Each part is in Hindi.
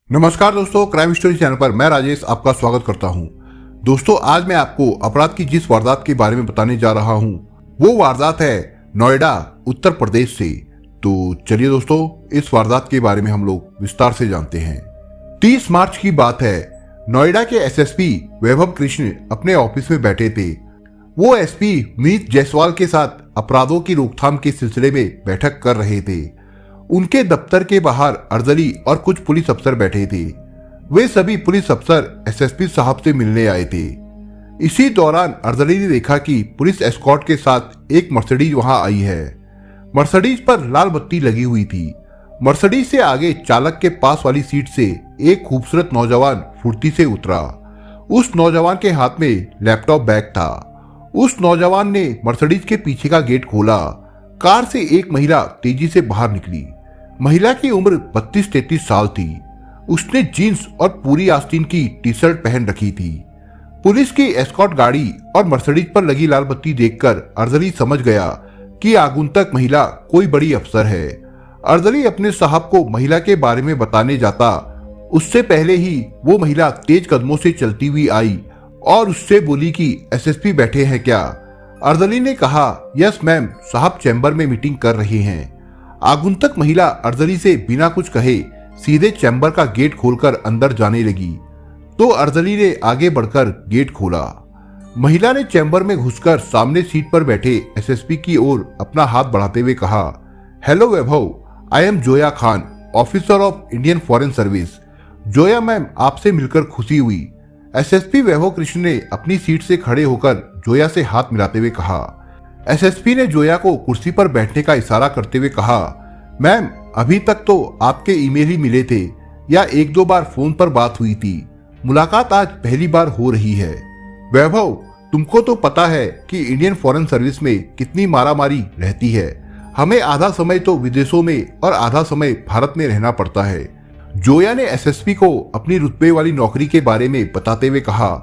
नमस्कार दोस्तों, क्राइम स्टोरी चैनल पर मैं राजेश आपका स्वागत करता हूं। दोस्तों, आज मैं आपको अपराध की जिस वारदात के बारे में बताने जा रहा हूं वो वारदात है नोएडा, उत्तर प्रदेश से। तो चलिए दोस्तों, इस वारदात के बारे में हम लोग विस्तार से जानते हैं। 30 मार्च की बात है। नोएडा के एसएसपी वैभव कृष्ण अपने ऑफिस में बैठे थे। वो एसपी मीत जायसवाल के साथ अपराधों की रोकथाम के सिलसिले में बैठक कर रहे थे। उनके दफ्तर के बाहर अर्दली और कुछ पुलिस अफसर बैठे थे। वे सभी पुलिस अफसर एसएसपी साहब से मिलने आए थे। इसी दौरान अर्दली ने देखा कि पुलिस एस्कॉर्ट के साथ एक मर्सिडीज वहां आई है। मर्सिडीज पर लाल बत्ती लगी हुई थी। मर्सिडीज से आगे चालक के पास वाली सीट से एक खूबसूरत नौजवान फुर्ती से उतरा। उस नौजवान के हाथ में लैपटॉप बैग था। उस नौजवान ने मर्सिडीज के पीछे का गेट खोला। कार से एक महिला तेजी से बाहर निकली। महिला की उम्र 32-33 साल थी। उसने जीन्स और पूरी आस्तीन की टी शर्ट पहन रखी थी। पुलिस की एस्कॉर्ट गाड़ी और मर्सिडीज पर लगी लाल बत्ती देखकर अर्दली समझ गया कि आगंतुक महिला कोई बड़ी अफसर है। अर्दली अपने साहब को महिला के बारे में बताने जाता, उससे पहले ही वो महिला तेज कदमों से चलती हुई आई और उससे बोली कि एसएसपी बैठे हैं क्या। अर्दली ने कहा, यस मैम, साहब चैम्बर में मीटिंग कर रहे हैं। आगंतुक महिला अर्दली से बिना कुछ कहे सीधे चैम्बर का गेट खोलकर अंदर जाने लगी तो अर्दली ने आगे बढ़कर गेट खोला। महिला ने चैम्बर में घुसकर सामने सीट पर बैठे एसएसपी की ओर अपना हाथ बढ़ाते हुए कहा, hello Vaibhav, I am Zoya Khan, officer of Indian foreign service. Zoya ma'am, आपसे मिलकर खुशी हुई। एसएसपी वैभव कृष्ण ने अपनी सीट से खड़े होकर जोया से हाथ मिलाते हुए कहा। एसएसपी ने जोया को कुर्सी पर बैठने का इशारा करते हुए कहा, मैम, अभी तक तो आपके ईमेल ही मिले थे या एक दो बार फोन पर बात हुई थी। मुलाकात आज पहली बार हो रही है। वैभव, तुमको तो पता है कि इंडियन फॉरेन सर्विस में कितनी मारामारी रहती है। हमें आधा समय तो विदेशों में और आधा समय भारत में रहना पड़ता है। जोया ने एसएसपी को अपनी रुतबे वाली नौकरी के बारे में बताते हुए कहा,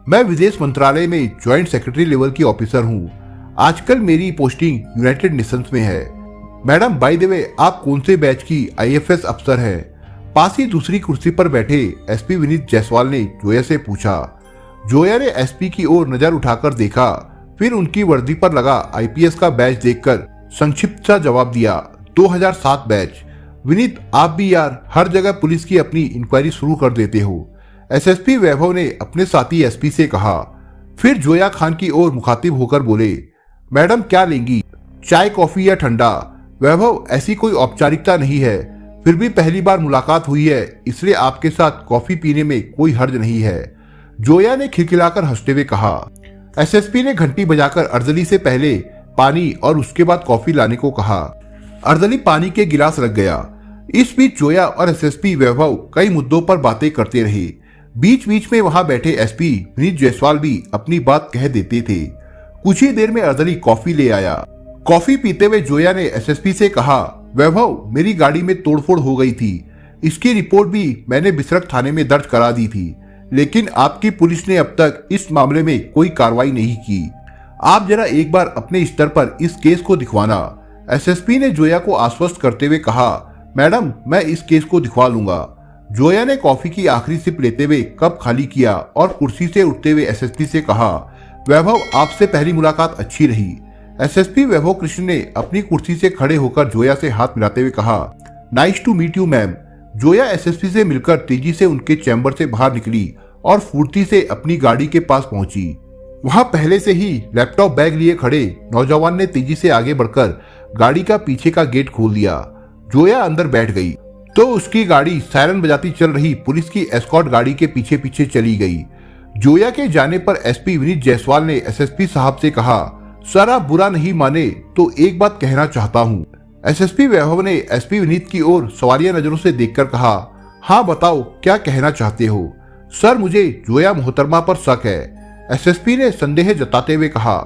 मैं विदेश मंत्रालय में ज्वाइंट सेक्रेटरी लेवल की ऑफिसर हूँ। आजकल मेरी पोस्टिंग यूनाइटेड नेशंस में है। मैडम, बाय द वे, आप कौन से बैच की आईएफएस अफसर हैं? पास ही दूसरी कुर्सी पर बैठे एसपी विनीत जायसवाल ने जोया से पूछा। जोया ने एसपी की ओर नजर उठाकर देखा, फिर उनकी वर्दी पर लगा आईपीएस का बैच देखकर संक्षिप्त सा जवाब दिया, 2007 बैच। विनीत, आप भी यार हर जगह पुलिस की अपनी इंक्वायरी शुरू कर देते हो। एसएसपी वैभव ने अपने साथी एसपी से कहा। फिर जोया खान की ओर मुखातिब होकर बोले, मैडम क्या लेंगी, चाय, कॉफी या ठंडा? वैभव, ऐसी कोई औपचारिकता नहीं है, फिर भी पहली बार मुलाकात हुई है, इसलिए आपके साथ कॉफी पीने में कोई हर्ज नहीं है। जोया ने खिलखिलाकर हंसते हुए कहा। एसएसपी ने घंटी बजाकर अर्दली से पहले पानी और उसके बाद कॉफी लाने को कहा। अर्दली पानी के गिलास रख गया। इस बीच जोया और एसएसपी वैभव कई मुद्दों पर बातें करते रहे। बीच बीच में वहां बैठे एसपी विनीत जायसवाल भी अपनी बात कह देते थे। कुछ ही देर में अर्दली कॉफी ले आया। कॉफी पीते हुए जोया ने एसएसपी से कहा, वैभव, मेरी गाड़ी में तोड़फोड़ हो गई थी। इसकी रिपोर्ट भी मैंने बिसरख थाने में दर्ज करा दी थी, लेकिन आपकी पुलिस ने अब तक इस मामले में कोई कार्रवाई नहीं की। आप जरा एक बार अपने स्तर पर इस केस को दिखवाना। एसएसपी ने जोया को आश्वस्त करते हुए कहा, मैडम, मैं इस केस को दिखवा लूंगा। जोया ने कॉफी की आखिरी सिप लेते हुए कप खाली किया और कुर्सी से उठते हुए एसएसपी से कहा, वैभव, आपसे पहली मुलाकात अच्छी रही। एसएसपी वैभव कृष्ण ने अपनी कुर्सी से खड़े होकर जोया से हाथ मिलाते हुए कहा, nice to meet you ma'am. Zoya SSP से मिलकर तेजी से उनके चैम्बर से बाहर निकली और फुर्ती से अपनी गाड़ी के पास पहुंची। वहां पहले से ही लैपटॉप बैग लिए खड़े नौजवान ने तेजी से आगे बढ़कर गाड़ी का पीछे का गेट खोल दिया। जोया अंदर बैठ गई तो उसकी गाड़ी सायरन बजाती चल रही पुलिस की एस्कॉर्ट गाड़ी के पीछे पीछे चली गई। जोया के जाने पर एसपी विनीत जायसवाल ने एसएसपी साहब से कहा, सर, आप बुरा नहीं माने तो एक बात कहना चाहता हूँ। एसएसपी वैभव ने एसपी विनीत की ओर सवालिया नजरों से देखकर कहा, हाँ बताओ, क्या कहना चाहते हो? सर, मुझे जोया मोहतरमा पर शक है। एसएसपी ने संदेह जताते हुए कहा।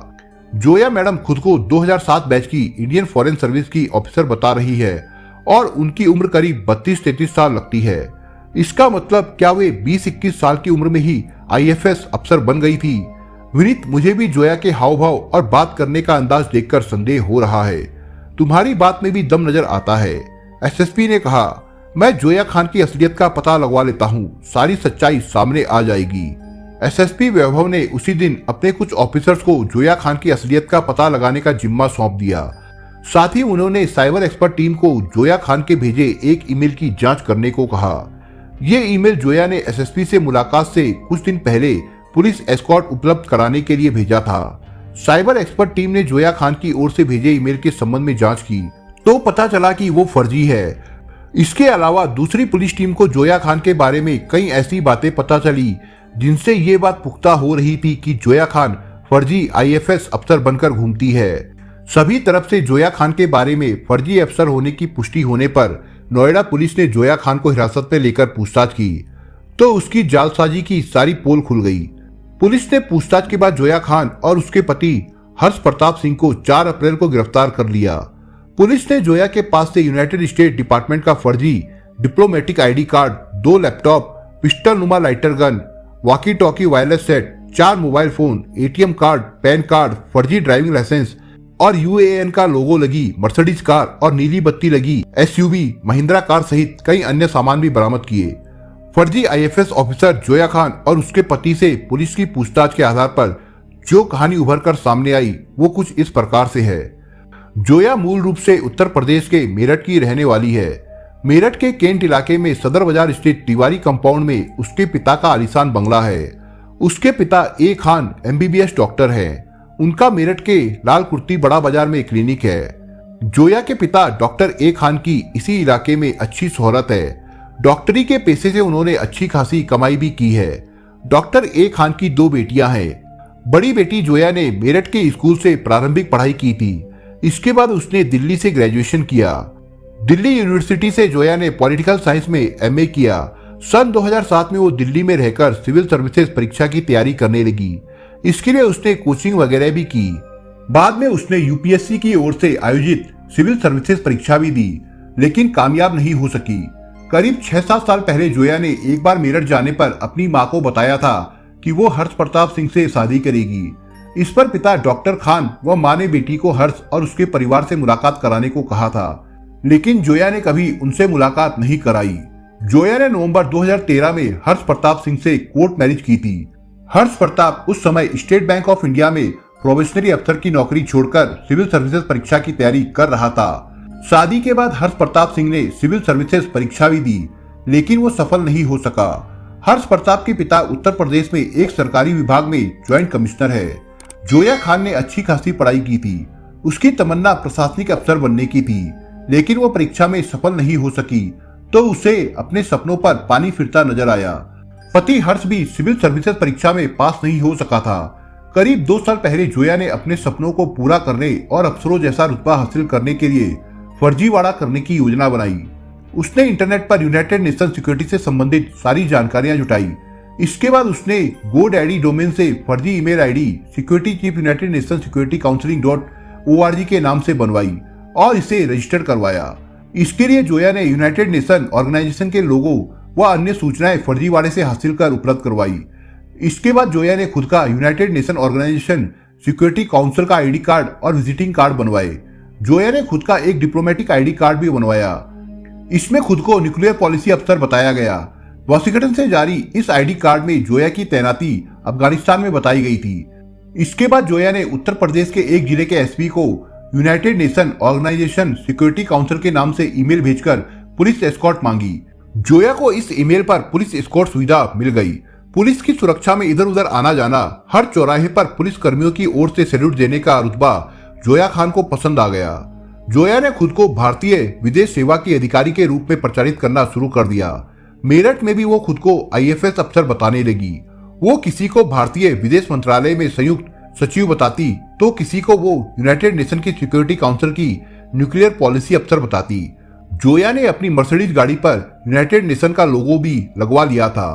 जोया मैडम खुद को 2007 बैच की इंडियन फॉरेन सर्विस की ऑफिसर बता रही है और उनकी उम्र करीब 32-33 साल लगती है। इसका मतलब क्या वे 20-21 साल की उम्र में ही आईएफएस अफसर बन गई थी? विनीत, मुझे भी जोया के हाव भाव और बात करने का अंदाज देखकर संदेह हो रहा है। तुम्हारी बात में भी दम नजर आता है। एसएसपी ने कहा। मैं जोया खान की असलियत का पता लगवा लेता हूँ, सारी सच्चाई सामने आ जाएगी। एसएसपी वैभव ने उसी दिन अपने कुछ ऑफिसर्स को जोया खान की असलियत का पता लगाने का जिम्मा सौंप दिया। साथ ही उन्होंने साइबर एक्सपर्ट टीम को जोया खान के भेजे एक ईमेल की जांच करने को कहा। ये ईमेल जोया ने एसएसपी से मुलाकात से कुछ दिन पहले पुलिस एस्कॉर्ट उपलब्ध कराने के लिए भेजा था। साइबर एक्सपर्ट टीम ने जोया खान की ओर से भेजे ईमेल के संबंध में जांच की तो पता चला कि वो फर्जी है। इसके अलावा दूसरी पुलिस टीम को जोया खान के बारे में कई ऐसी बातें पता चली जिनसे ये बात पुख्ता हो रही थी कि जोया खान फर्जी आईएफएस अफसर बनकर घूमती है। सभी तरफ से जोया खान के बारे में फर्जी अफसर होने की पुष्टि होने पर नोएडा पुलिस ने जोया खान को हिरासत में लेकर पूछताछ की तो उसकी जालसाजी की सारी पोल खुल गई। पुलिस ने पूछताछ के बाद जोया खान और उसके पति हर्ष प्रताप सिंह को 4 अप्रैल को गिरफ्तार कर लिया। पुलिस ने जोया के पास से यूनाइटेड स्टेट डिपार्टमेंट का फर्जी diplomatic ID card, 2 laptop, pistol नुमा lighter gun, walkie talkie wireless set, 4 mobile phone, ATM card, PAN card, फर्जी ड्राइविंग लाइसेंस और यूएएन का लोगो लगी मर्सिडीज कार और नीली बत्ती लगी एसयूवी महिंद्रा कार सहित कई अन्य सामान भी बरामद किए। फर्जी आईएफएस ऑफिसर जोया खान और उसके पति से पुलिस की पूछताछ के आधार पर जो कहानी उभर कर सामने आई वो कुछ इस प्रकार से है। जोया मूल रूप से उत्तर प्रदेश के मेरठ की रहने वाली है। मेरठ के केंट इलाके में सदर बाजार स्थित तिवारी कंपाउंड में उसके पिता का आलीशान बंगला है। उसके पिता ए खान एमबीबीएस डॉक्टर हैं। उनका मेरठ के लाल कुर्ती बड़ा बाजार में क्लिनिक है। जोया के पिता डॉक्टर ए खान की इसी इलाके में अच्छी शोहरत है। डॉक्टरी के पेशे से उन्होंने अच्छी खासी कमाई भी की है। डॉक्टर ए खान की 2 बेटियां हैं। बड़ी बेटी जोया ने मेरठ के स्कूल से प्रारंभिक पढ़ाई की थी। इसके बाद उसने दिल्ली से ग्रेजुएशन किया। दिल्ली यूनिवर्सिटी से जोया ने पॉलिटिकल साइंस में एमए किया। सन 2007 में वो दिल्ली में रहकर सिविल सर्विसेज परीक्षा की तैयारी करने लगी। इसके लिए उसने कोचिंग वगैरह भी की। बाद में उसने यूपीएससी की ओर से आयोजित सिविल सर्विसेज परीक्षा भी दी, लेकिन कामयाब नहीं हो सकी। करीब 6-7 साल पहले जोया ने एक बार मेरठ जाने पर अपनी मां को बताया था कि वो हर्ष प्रताप सिंह से शादी करेगी। इस पर पिता डॉक्टर खान व मां ने बेटी को हर्ष और उसके परिवार से मुलाकात कराने को कहा था, लेकिन जोया ने कभी उनसे मुलाकात नहीं कराई। जोया ने नवंबर 2013 में हर्ष प्रताप सिंह से कोर्ट मैरिज की थी। हर्ष प्रताप उस समय स्टेट बैंक ऑफ इंडिया में प्रोबेशनरी अफसर की नौकरी छोड़कर सिविल सर्विसेज परीक्षा की तैयारी कर रहा था। शादी के बाद हर्ष प्रताप सिंह ने सिविल सर्विसेज परीक्षा भी दी, लेकिन वो सफल नहीं हो सका। हर्ष प्रताप के पिता उत्तर प्रदेश में एक सरकारी विभाग में ज्वाइंट कमिश्नर है। जोया खान ने अच्छी खासी पढ़ाई की थी। उसकी तमन्ना प्रशासनिक अफसर बनने की थी, लेकिन वो परीक्षा में सफल नहीं हो सकी तो उसे अपने सपनों पर पानी फिरता नजर आया। पति हर्ष भी सिविल सर्विसेज परीक्षा में पास नहीं हो सका था। करीब 2 साल पहले जोया ने अपने सपनों को पूरा करने और अफसरों जैसा रुतबा हासिल करने के लिए फर्जीवाड़ा करने की योजना बनाई। उसने इंटरनेट पर यूनाइटेड नेशन सिक्योरिटी से संबंधित सारी जानकारियां जुटाई। इसके बाद उसने GoDaddy डोमेन से फर्जी email ID security chief United Nation security काउंसलिंग.org के नाम से बनवाई और इसे रजिस्टर करवाया। इसके लिए जोया ने यूनाइटेड नेशन ऑर्गेनाइजेशन के लोगो व अन्य सूचनाएं फर्जीवाड़े से हासिल कर उपलब्ध करवाई। इसके बाद जोया ने खुद का United Nation Organization Security Council का आईडी कार्ड और विजिटिंग कार्ड बनवाए। जोया ने खुद का एक डिप्लोमेटिक आईडी कार्ड भी बनवाया। इसमें खुद को न्यूक्लियर पॉलिसी अफसर बताया गया। वॉशिंगटन से जारी इस आईडी कार्ड में जोया की तैनाती अफगानिस्तान में बताई गई थी। इसके बाद जोया ने उत्तर प्रदेश के एक जिले के एसपी को United Nation Organization Security Council के नाम से ईमेल भेजकर पुलिस एस्कॉर्ट मांगी। जोया को इस ईमेल पर पुलिस एस्कॉर्ट सुविधा मिल गई। पुलिस की सुरक्षा में इधर उधर आना जाना, हर चौराहे पर पुलिस कर्मियों की ओर से सैल्यूट देने का रुतबा जोया खान को पसंद आ गया। जोया ने खुद को भारतीय विदेश सेवा की अधिकारी के रूप में प्रचारित करना शुरू कर दिया। मेरठ में भी वो खुद को आईएफएस अफसर बताने लगी। वो किसी को भारतीय विदेश मंत्रालय में संयुक्त सचिव बताती तो किसी को वो यूनाइटेड नेशन की सिक्योरिटी काउंसिल की न्यूक्लियर पॉलिसी अफसर बताती। जोया ने अपनी मर्सिडीज गाड़ी पर यूनाइटेड नेशन का लोगो भी लगवा लिया था।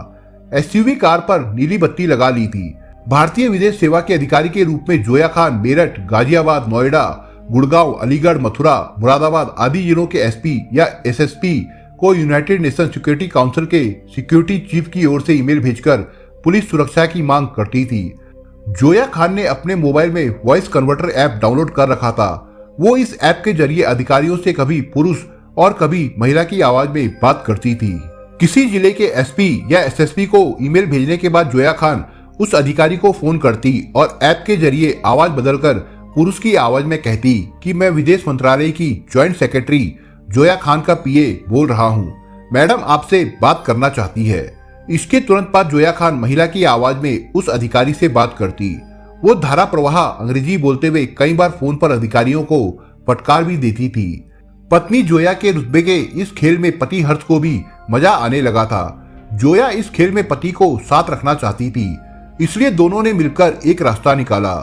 एसयूवी कार पर नीली बत्ती लगा ली थी। भारतीय विदेश सेवा के अधिकारी के रूप में जोया खान मेरठ, गाजियाबाद, नोएडा, गुड़गांव, अलीगढ़, मथुरा, मुरादाबाद आदि जिलों के एसपी या एसएसपी को यूनाइटेड नेशन सिक्योरिटी काउंसिल के सिक्योरिटी चीफ की ओर से ईमेल भेजकर पुलिस सुरक्षा की मांग करती थी। जोया खान ने अपने मोबाइल में वॉइस कन्वर्टर ऐप डाउनलोड कर रखा था। वो इस ऐप के जरिए अधिकारियों से कभी पुरुष और कभी महिला की आवाज में बात करती थी। किसी जिले के एसपी या एसएसपी को ईमेल भेजने के बाद जोया खान उस अधिकारी को फोन करती और ऐप के जरिए आवाज बदलकर पुरुष की आवाज में कहती कि मैं विदेश मंत्रालय की ज्वाइंट सेक्रेटरी जोया खान का पीए बोल रहा हूँ, मैडम आपसे बात करना चाहती है। इसके तुरंत बाद जोया खान महिला की आवाज में उस अधिकारी से बात करती। वो धारा प्रवाह अंग्रेजी बोलते हुए कई बार फोन पर अधिकारियों को फटकार भी देती थी। पत्नी जोया के रुतबे के इस खेल में पति हर्ष को भी मजा आने लगा था। जोया इस खेल में पति को साथ रखना चाहती थी, इसलिए दोनों ने मिलकर एक रास्ता निकाला।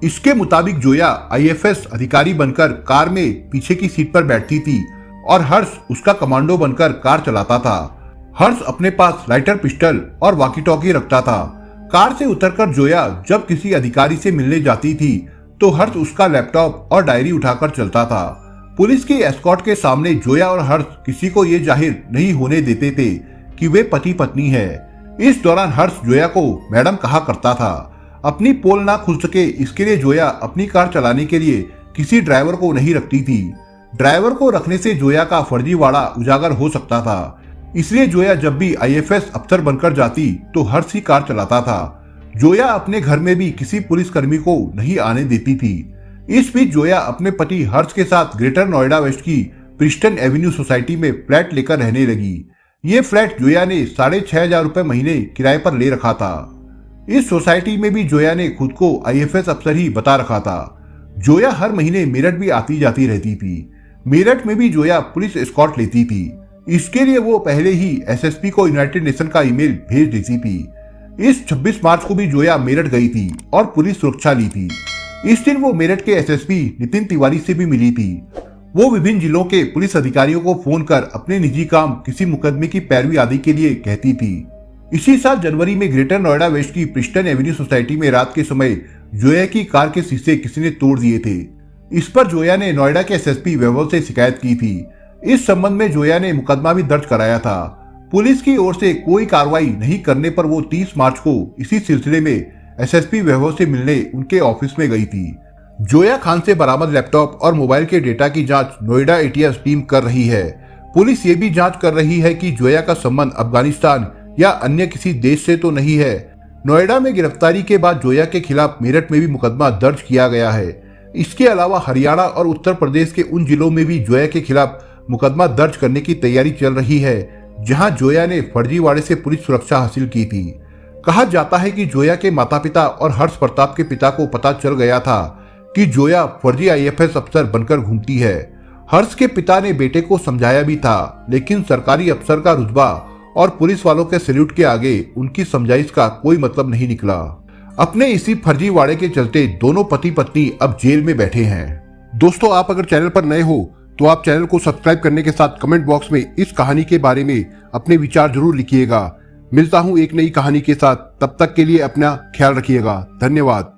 इसके मुताबिक जोया आईएफएस अधिकारी बनकर कार में पीछे की सीट पर बैठती थी और हर्ष उसका कमांडो बनकर कार चलाता था। हर्ष अपने पास लाइटर पिस्टल और वॉकी टॉकी रखता था। कार से उतरकर जोया जब किसी अधिकारी से मिलने जाती थी तो हर्ष उसका लैपटॉप और डायरी उठाकर चलता था। पुलिस की एस्कॉर्ट के सामने जोया और हर्ष किसी को ये जाहिर नहीं होने देते थे कि वे पति पत्नी है। इस दौरान हर्ष जोया को मैडम कहा करता था। अपनी पोल ना खुल सके इसके लिए जोया अपनी कार चलाने के लिए किसी ड्राइवर को नहीं रखती थी। ड्राइवर को रखने से जोया का फर्जीवाड़ा उजागर हो सकता था, इसलिए जोया जब भी आईएफएस अफसर बनकर जाती तो हर्ष ही कार चलाता था। जोया अपने घर में भी किसी पुलिसकर्मी को नहीं आने देती थी। इस बीच जोया अपने पति हर्ष के साथ ग्रेटर नोएडा वेस्ट की प्रिस्टन एवेन्यू सोसाइटी में फ्लैट लेकर रहने लगी। ये फ्लैट जोया ने 6,500 रुपए महीने किराए पर ले रखा था। इस सोसाइटी में भी जोया ने खुद को आईएफएस अफसर ही बता रखा था। जोया हर महीने मेरठ भी आती जाती रहती थी। मेरठ में भी जोया पुलिस एस्कॉर्ट लेती थी। इसके लिए वो पहले ही एसएसपी को यूनाइटेड नेशन का ईमेल भेज देती थी। इस 26 मार्च को भी जोया मेरठ गई थी और पुलिस सुरक्षा ली थी। इस दिन वो मेरठ के एसएसपी नितिन तिवारी से भी मिली थी। वो विभिन्न जिलों के पुलिस अधिकारियों को फोन कर अपने निजी काम, किसी मुकदमे की पैरवी आदि के लिए कहती थी। इसी साल जनवरी में ग्रेटर नोएडा वेस्ट की प्रिस्टन एवेन्यू सोसाइटी में रात के समय जोया की कार के शीशे किसी ने तोड़ दिए थे। इस पर जोया ने नोएडा के एसएसपी वैभव से शिकायत की थी। इस संबंध में जोया ने मुकदमा भी दर्ज कराया था। पुलिस की ओर से कोई कार्रवाई नहीं करने पर वो 30 मार्च को इसी सिलसिले में एसएसपी वैभव से मिलने उनके ऑफिस में गई थी। जोया खान से बरामद लैपटॉप और मोबाइल के डेटा की जांच नोएडा एटीएस टीम कर रही है। पुलिस ये भी जांच कर रही है कि जोया का संबंध अफगानिस्तान या अन्य किसी देश से तो नहीं है। नोएडा में गिरफ्तारी के बाद जोया के खिलाफ मेरठ में भी मुकदमा दर्ज किया गया है। इसके अलावा हरियाणा और उत्तर प्रदेश के उन जिलों में भी जोया के खिलाफ मुकदमा दर्ज करने की तैयारी चल रही है, जहां जोया ने फर्जीवाड़े से पुलिस सुरक्षा हासिल की थी। कहा जाता है कि जोया के माता पिता और हर्ष प्रताप के पिता को पता चल गया था कि जोया फर्जी आईएफएस अफसर बनकर घूमती है। हर्ष के पिता ने बेटे को समझाया भी था, लेकिन सरकारी अफसर का रुतबा और पुलिस वालों के सैल्यूट के आगे उनकी समझाइश का कोई मतलब नहीं निकला। अपने इसी फर्जीवाड़े के चलते दोनों पति पत्नी अब जेल में बैठे हैं। दोस्तों, आप अगर चैनल पर नए हो तो आप चैनल को सब्सक्राइब करने के साथ कमेंट बॉक्स में इस कहानी के बारे में अपने विचार जरूर लिखिएगा। मिलता हूं एक नई कहानी के साथ, तब तक के लिए अपना ख्याल रखिएगा। धन्यवाद।